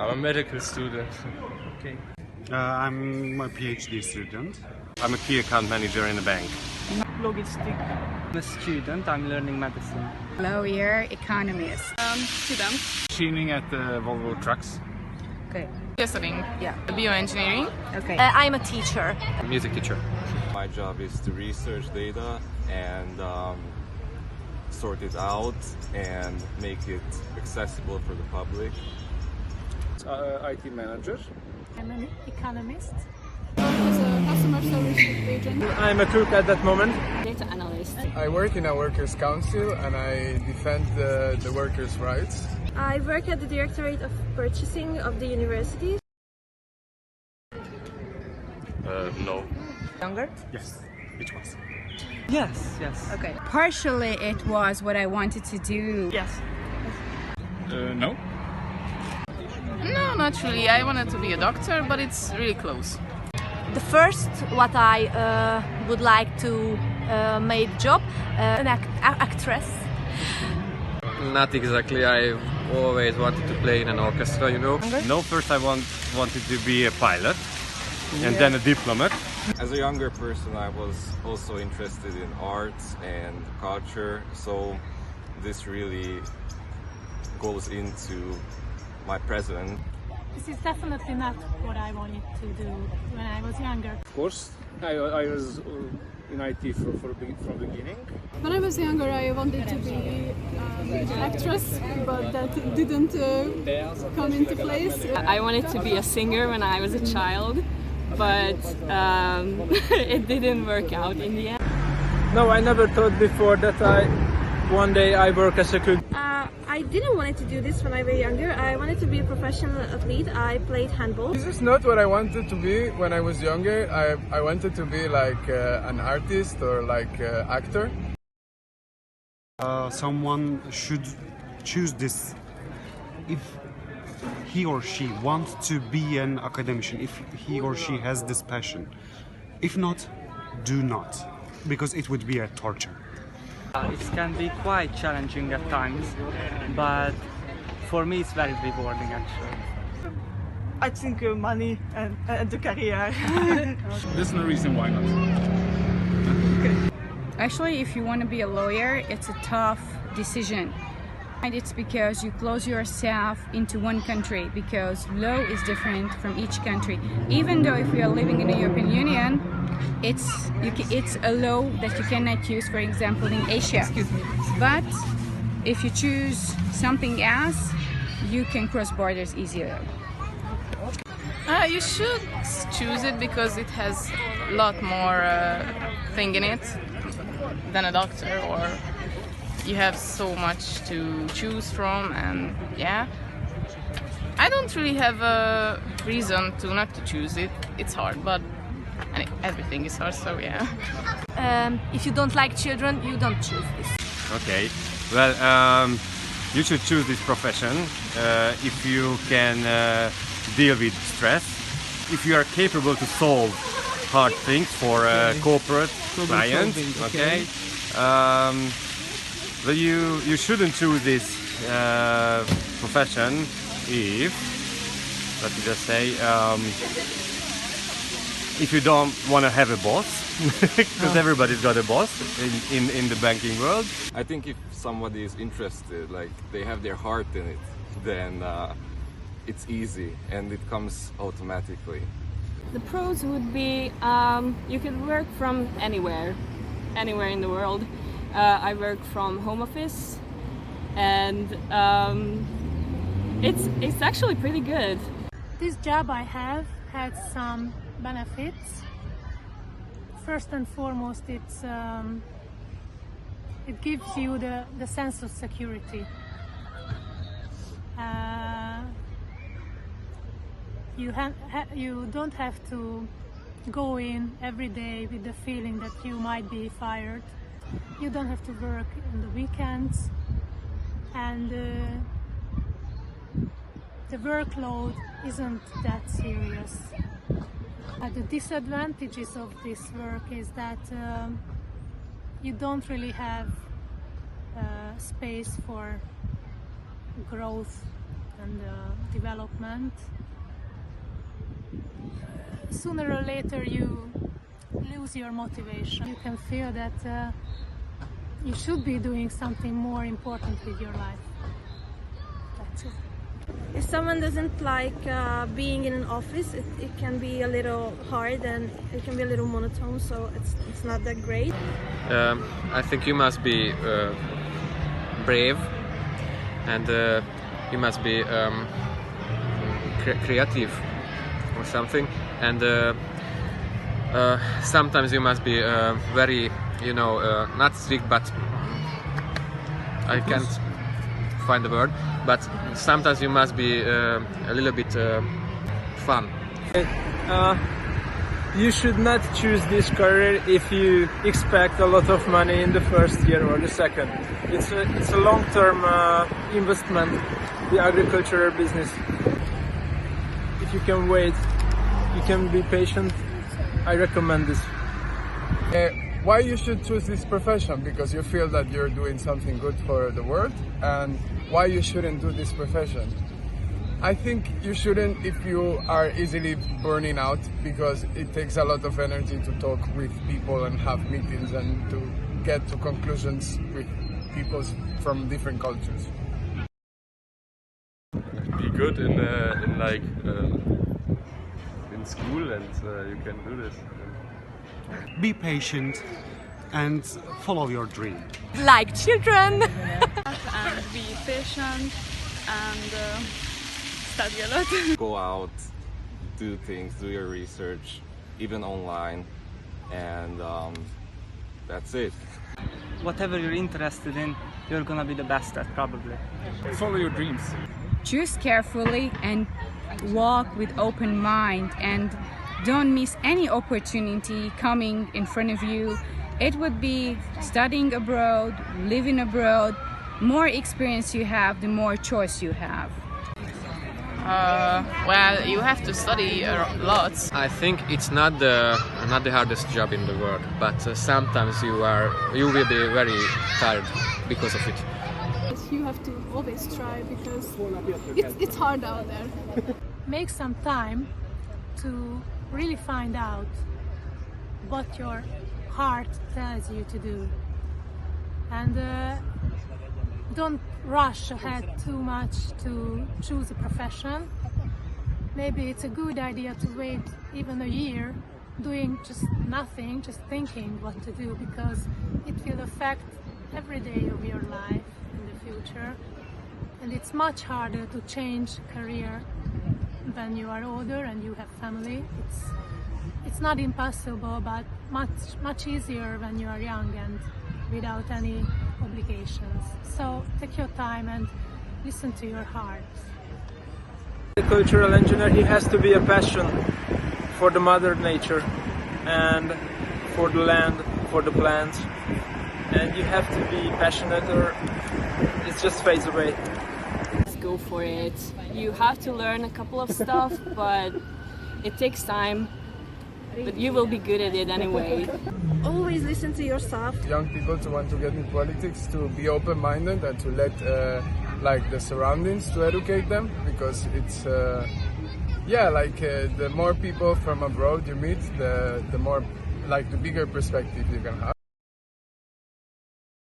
I'm a medical student. Okay. I'm a PhD student. I'm a key account manager in a bank. Logistic. I'm a student. I'm learning medicine. Lawyer, economist. Student. Machining at Volvo Trucks. Okay. Studying Yeah. bioengineering. Okay. I'm a teacher. A music teacher. My job is to research data and sort it out and make it accessible for the public. IT manager. I'm an economist. As a customer service agent. I'm a cook at that moment. Data analyst. I work in a workers' council and I defend the workers' rights. I work at the Directorate of Purchasing of the university. No. Younger? Yes, it was. Yes, yes. Okay. Partially it was what I wanted to do. Yes. No. No, not really. I wanted to be a doctor, but it's really close. The first what I would like to make job, an actress. Not exactly. I always wanted to play in an orchestra, you know. No, first I wanted to be a pilot and then a diplomat. As a younger person, I was also interested in arts and culture, so this really goes into my present. This is definitely not what I wanted to do when I was younger. Of course, I was in IT from the beginning. When I was younger, I wanted to be an actress, but that didn't come into place. I wanted to be a singer when I was a child, but it didn't work out in the end. No, I never thought before that one day I work as a cook. I didn't want to do this when I was younger. I wanted to be a professional athlete. I played handball. This is not what I wanted to be when I was younger. I wanted to be like an artist or like actor. Someone should choose this if he or she wants to be an academician, if he or she has this passion. If not, do not, because it would be a torture. It can be quite challenging at times, but for me it's very rewarding actually. I think money and the career. There's no reason why not. Actually, if you want to be a lawyer, it's a tough decision. And it's because you close yourself into one country, because law is different from each country. Even though if we are living in the European Union, it's a law that you cannot use, for example, in Asia. But if you choose something else, you can cross borders easier. You should choose it because it has a lot more thing in it than a doctor, or you have so much to choose from, and yeah. I don't really have a reason to not to choose it. It's hard, but everything is hard, so yeah. If you don't like children, you don't choose this. Okay. Well, you should choose this profession if you can deal with stress, if you are capable to solve hard things for corporate clients. Okay. But you shouldn't choose this profession if, let me just say, if you don't want to have a boss, because everybody's got a boss in the banking world. I think if somebody is interested, like they have their heart in it, then it's easy and it comes automatically. The pros would be you could work from anywhere in the world. I work from home office, and it's actually pretty good. This job I have had some benefits. First and foremost, it gives you the sense of security. You don't have to go in every day with the feeling that you might be fired. You don't have to work on the weekends, and the workload isn't that serious. The disadvantages of this work is that you don't really have space for growth and development. Sooner or later you lose your motivation. You can feel that you should be doing something more important with your life. That's it. If someone doesn't like being in an office, it can be a little hard and it can be a little monotone, so it's not that great. I think you must be brave, and you must be creative or something, and sometimes you must be very, not strict, but I can't find the word, but sometimes you must be a little bit fun. You should not choose this career if you expect a lot of money in the first year or the second. It's a long-term investment, the agricultural business. If you can wait, you can be patient, I recommend this. Why you should choose this profession? Because you feel that you're doing something good for the world, and why you shouldn't do this profession? I think you shouldn't if you are easily burning out, because it takes a lot of energy to talk with people and have meetings and to get to conclusions with people from different cultures. Be good in school, and you can do this. Be patient and follow your dream. Like children. And be patient and study a lot. Go out, do things, do your research, even online, and that's it. Whatever you're interested in, you're gonna be the best at, probably. Follow your dreams. Choose carefully and walk with open mind, and don't miss any opportunity coming in front of you. It would be studying abroad, living abroad. More experience you have, the more choice you have. Well, you have to study a lot. I think it's not the hardest job in the world, but sometimes you will be very tired because of it. You have to always try, because it's hard out there. Make some time to really find out what your heart tells you to do, and don't rush ahead too much to choose a profession. Maybe it's a good idea to wait even a year doing just nothing, just thinking what to do, because it will affect every day of your life in the future, and it's much harder to change career when you are older and you have family. It's not impossible, but much easier when you are young and without any obligations. So take your time and listen to your heart. The cultural engineer, he has to be a passion for the mother nature and for the land, for the plants, and you have to be passionate or it just fades away. Go for it. You have to learn a couple of stuff, but it takes time, but you will be good at it anyway. Always listen to yourself. Young people to want to get in politics, to be open-minded and to let the surroundings to educate them, because it's the more people from abroad you meet, the more the bigger perspective you can have.